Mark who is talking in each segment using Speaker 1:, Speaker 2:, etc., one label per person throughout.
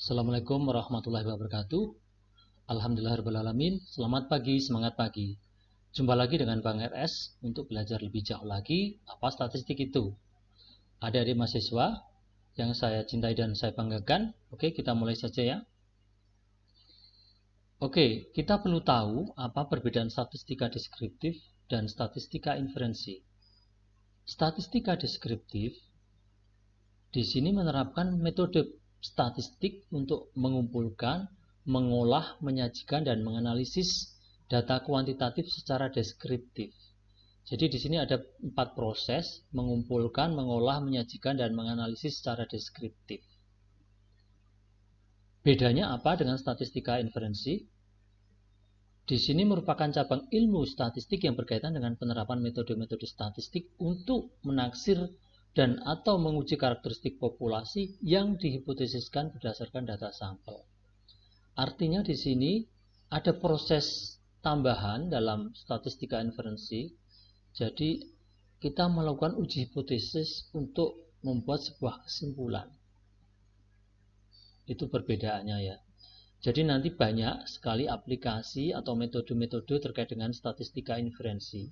Speaker 1: Assalamualaikum warahmatullahi wabarakatuh. Alhamdulillahirrahmanirrahim. Selamat pagi, semangat pagi. Jumpa lagi dengan Bang RS untuk belajar lebih jauh lagi apa statistik itu. Adik-adik mahasiswa yang saya cintai dan saya banggakan. Oke, kita mulai saja ya. Oke, kita perlu tahu apa perbedaan statistika deskriptif dan statistika inferensi. Statistika deskriptif di sini menerapkan metode statistik untuk mengumpulkan, mengolah, menyajikan, dan menganalisis data kuantitatif secara deskriptif. Jadi di sini ada 4 proses: mengumpulkan, mengolah, menyajikan, dan menganalisis secara deskriptif. Bedanya apa dengan statistika inferensi? Di sini merupakan cabang ilmu statistik yang berkaitan dengan penerapan metode-metode statistik untuk menaksir dan atau menguji karakteristik populasi yang dihipotesiskan berdasarkan data sampel. Artinya di sini ada proses tambahan dalam statistika inferensi. Jadi kita melakukan uji hipotesis untuk membuat sebuah kesimpulan. Itu perbedaannya ya. Jadi nanti banyak sekali aplikasi atau metode-metode terkait dengan statistika inferensi.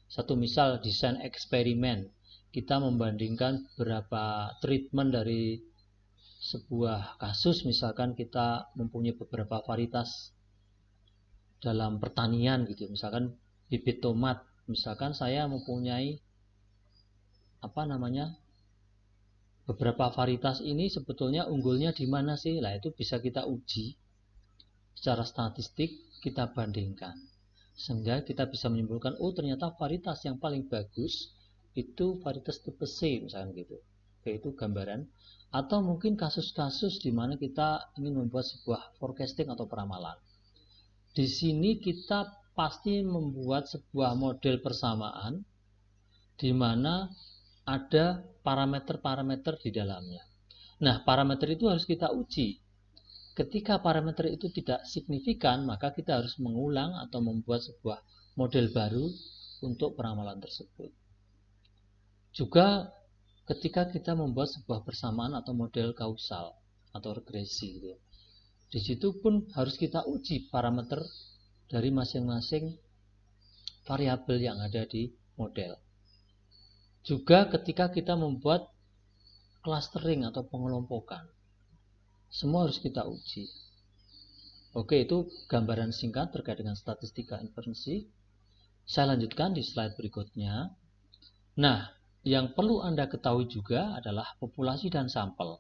Speaker 1: Satu misal desain eksperimen. Kita membandingkan beberapa treatment dari sebuah kasus, misalkan kita mempunyai beberapa varietas dalam pertanian gitu. Misalkan bibit tomat, misalkan saya mempunyai beberapa varietas ini sebetulnya unggulnya di mana sih? Lah itu bisa kita uji secara statistik, kita bandingkan. Sehingga kita bisa menyimpulkan, oh ternyata varietas yang paling bagus itu varietas tipe C misalkan gitu. Yaitu gambaran. Atau mungkin kasus-kasus di mana kita ingin membuat sebuah forecasting atau peramalan. Di sini kita pasti membuat sebuah model persamaan di mana ada parameter-parameter di dalamnya. Nah, parameter itu harus kita uji. Ketika parameter itu tidak signifikan, maka kita harus mengulang atau membuat sebuah model baru untuk peramalan tersebut. Juga ketika kita membuat sebuah persamaan atau model kausal atau regresi gitu. Di situ pun harus kita uji parameter dari masing-masing variabel yang ada di model. Juga ketika kita membuat clustering atau pengelompokan, semua harus kita uji. Oke, itu gambaran singkat terkait dengan statistika inferensi. Saya lanjutkan di slide berikutnya. Nah, yang perlu Anda ketahui juga adalah populasi dan sampel.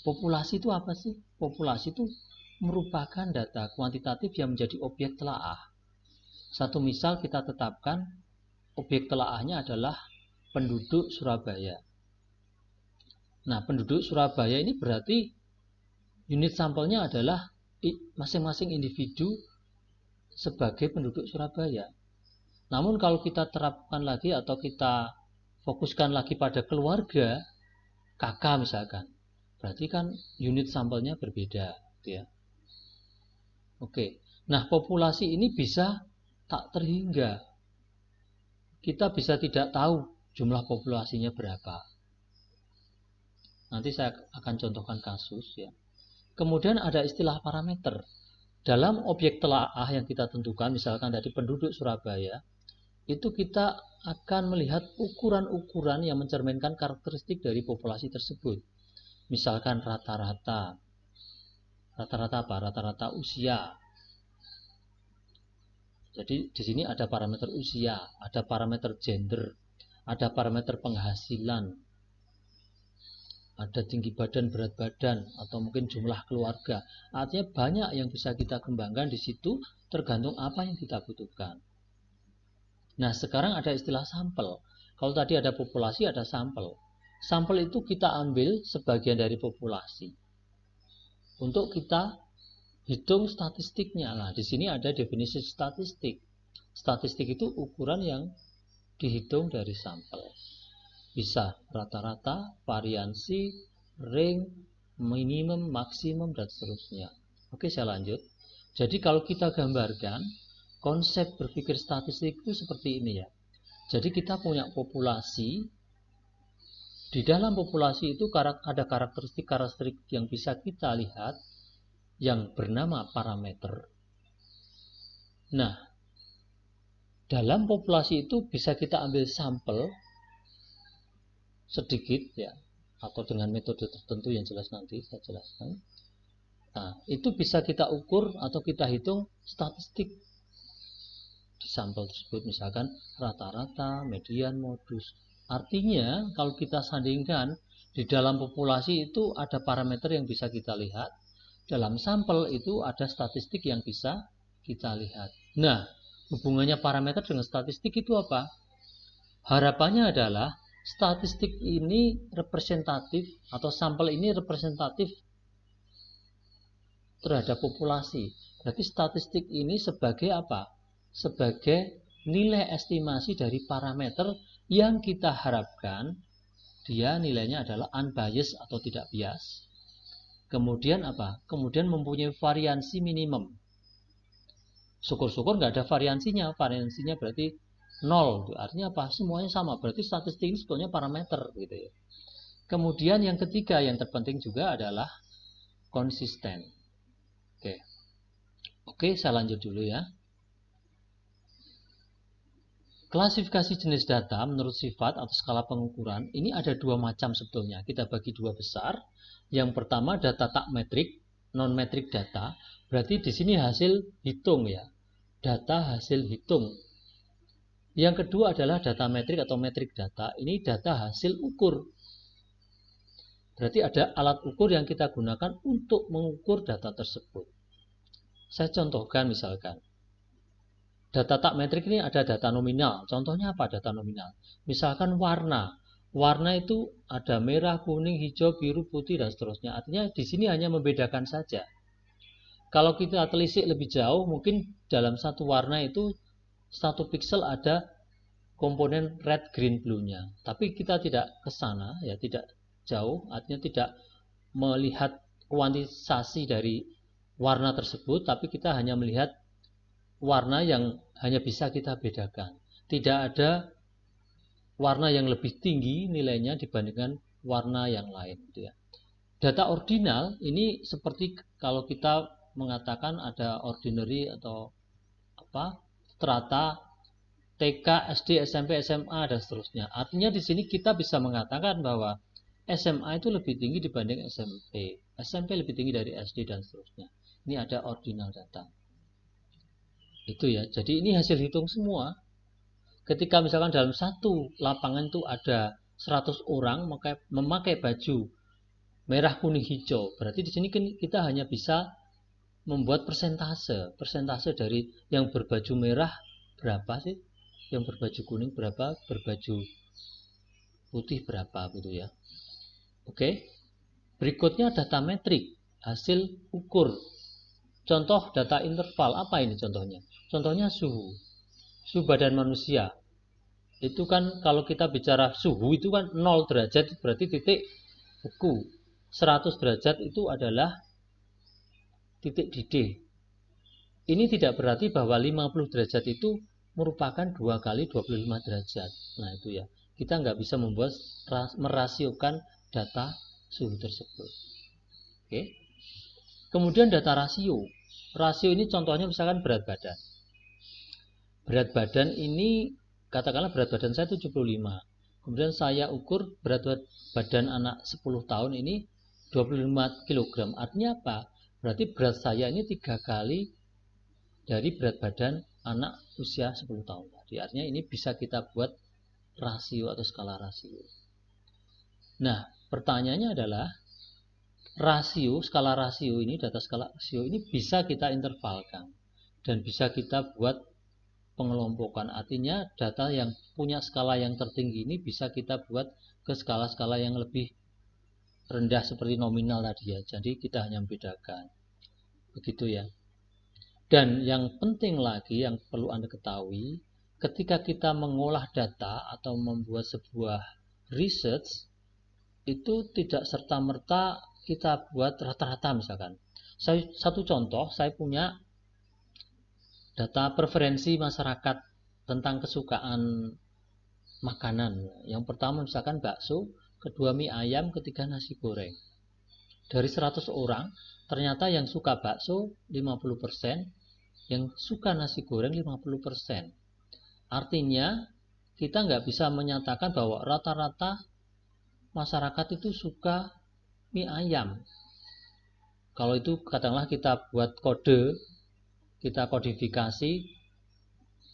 Speaker 1: Populasi itu apa sih? Populasi itu merupakan data kuantitatif yang menjadi objek telaah. Satu misal kita tetapkan objek telaahnya adalah penduduk Surabaya. Nah, penduduk Surabaya ini berarti unit sampelnya adalah masing-masing individu sebagai penduduk Surabaya. Namun kalau kita terapkan lagi atau kita fokuskan lagi pada keluarga, kakak misalkan, berarti kan unit sampelnya berbeda, gitu ya. Oke, nah populasi ini bisa tak terhingga. Kita bisa tidak tahu jumlah populasinya berapa. Nanti saya akan contohkan kasus ya. Kemudian ada istilah parameter. Dalam objek telaah yang kita tentukan, misalkan dari penduduk Surabaya, itu kita akan melihat ukuran-ukuran yang mencerminkan karakteristik dari populasi tersebut. Misalkan rata-rata apa? Rata-rata usia. Jadi di sini ada parameter usia, ada parameter gender, ada parameter penghasilan, ada tinggi badan, berat badan, atau mungkin jumlah keluarga. Artinya banyak yang bisa kita kembangkan di situ tergantung apa yang kita butuhkan. Nah, sekarang ada istilah sampel. Kalau tadi ada populasi, ada sampel. Sampel itu kita ambil sebagian dari populasi untuk kita hitung statistiknya. Nah, di sini ada definisi statistik. Statistik itu ukuran yang dihitung dari sampel. Bisa rata-rata, variansi, ring, minimum, maksimum, dan seterusnya. Oke, saya lanjut. Jadi kalau kita gambarkan, konsep berpikir statistik itu seperti ini ya. Jadi kita punya populasi Di dalam populasi itu ada karakteristik yang bisa kita lihat yang bernama parameter. Nah, dalam populasi itu bisa kita ambil sampel sedikit ya, atau dengan metode tertentu yang jelas nanti saya jelaskan. Nah, itu bisa kita ukur atau kita hitung statistik di sampel tersebut, misalkan rata-rata, median, modus. Artinya, kalau kita sandingkan di dalam populasi itu ada parameter yang bisa kita lihat, dalam sampel itu ada statistik yang bisa kita lihat. Nah, hubungannya parameter dengan statistik itu apa? Harapannya adalah statistik ini representatif atau sampel ini representatif terhadap populasi. Berarti statistik ini sebagai apa? Sebagai nilai estimasi dari parameter yang kita harapkan dia nilainya adalah unbiased atau tidak bias. Kemudian apa? Kemudian mempunyai variansi minimum. Syukur-syukur nggak ada variansinya. Variansinya berarti 0. Artinya apa? Semuanya sama. Berarti statistik ini sebetulnya parameter gitu ya. Kemudian yang ketiga yang terpenting juga adalah konsisten. Oke, saya lanjut dulu ya. Klasifikasi jenis data menurut sifat atau skala pengukuran ini ada dua macam sebetulnya. Kita bagi dua besar. Yang pertama data tak metrik, non metrik data. Berarti di sini hasil hitung ya. Data hasil hitung. Yang kedua adalah data metrik atau metrik data. Ini data hasil ukur. Berarti ada alat ukur yang kita gunakan untuk mengukur data tersebut. Saya contohkan misalkan. Data tak metrik ini ada data nominal. Contohnya apa data nominal? Misalkan warna. Warna itu ada merah, kuning, hijau, biru, putih, dan seterusnya. Artinya di sini hanya membedakan saja. Kalau kita telisik lebih jauh, mungkin dalam satu warna itu satu pixel ada komponen red, green, blue-nya. Tapi kita tidak ke sana, ya tidak jauh. Artinya tidak melihat kuantitasasi dari warna tersebut, tapi kita hanya melihat warna yang hanya bisa kita bedakan. Tidak ada warna yang lebih tinggi nilainya dibandingkan warna yang lain. Gitu ya. Data ordinal ini seperti kalau kita mengatakan ada ordinary atau apa strata TK, SD, SMP, SMA dan seterusnya. Artinya di sini kita bisa mengatakan bahwa SMA itu lebih tinggi dibanding SMP, SMP lebih tinggi dari SD dan seterusnya. Ini ada ordinal data. Itu ya, jadi ini hasil hitung semua. Ketika misalkan dalam satu lapangan itu ada 100 orang memakai baju merah, kuning, hijau, berarti di sini kita hanya bisa membuat persentase dari yang berbaju merah berapa sih, yang berbaju kuning berapa, berbaju putih berapa gitu ya. Oke. Berikutnya data metrik, hasil ukur. Contoh data interval, apa ini contohnya? Contohnya suhu badan manusia. Itu kan kalau kita bicara suhu itu kan 0 derajat berarti titik beku. 100 derajat itu adalah titik didih. Ini tidak berarti bahwa 50 derajat itu merupakan 2 kali 25 derajat. Nah itu ya. Kita nggak bisa merasiokan data suhu tersebut. Oke. Kemudian data rasio. Rasio ini contohnya misalkan berat badan. Berat badan ini katakanlah berat badan saya 75. Kemudian saya ukur berat badan anak 10 tahun ini 25 kg. Artinya apa? Berarti berat saya ini 3 kali dari berat badan anak usia 10 tahun tadi. Artinya ini bisa kita buat rasio atau skala rasio. Nah, pertanyaannya adalah skala rasio ini, data skala rasio ini bisa kita intervalkan dan bisa kita buat pengelompokan. Artinya data yang punya skala yang tertinggi ini bisa kita buat ke skala-skala yang lebih rendah seperti nominal tadi ya. Jadi kita hanya membedakan. Begitu ya. Dan yang penting lagi yang perlu Anda ketahui, ketika kita mengolah data atau membuat sebuah research, itu tidak serta-merta kita buat rata-rata misalkan. Satu contoh, saya punya data preferensi masyarakat tentang kesukaan makanan. Yang pertama misalkan bakso, kedua mie ayam, ketiga nasi goreng. Dari 100 orang, ternyata yang suka bakso 50%, yang suka nasi goreng 50%. Artinya, kita nggak bisa menyatakan bahwa rata-rata masyarakat itu suka mie ayam. Kalau itu katakanlah kita buat kode, kita kodifikasi,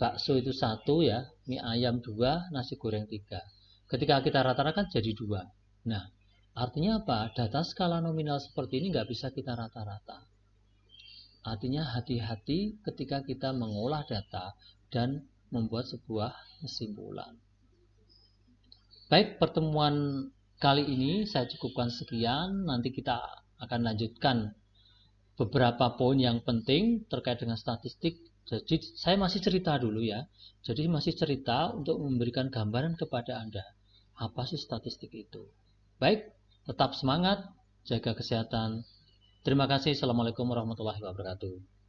Speaker 1: bakso itu 1 ya, mie ayam 2, nasi goreng 3. Ketika kita rata-rata kan jadi 2. Nah, artinya apa? Data skala nominal seperti ini nggak bisa kita rata-rata. Artinya hati-hati ketika kita mengolah data dan membuat sebuah kesimpulan. Baik, pertemuan kali ini saya cukupkan sekian. Nanti kita akan lanjutkan beberapa poin yang penting terkait dengan statistik. Jadi saya masih cerita dulu ya. Jadi masih cerita untuk memberikan gambaran kepada Anda. Apa sih statistik itu? Baik, tetap semangat, jaga kesehatan. Terima kasih. Assalamualaikum warahmatullahi wabarakatuh.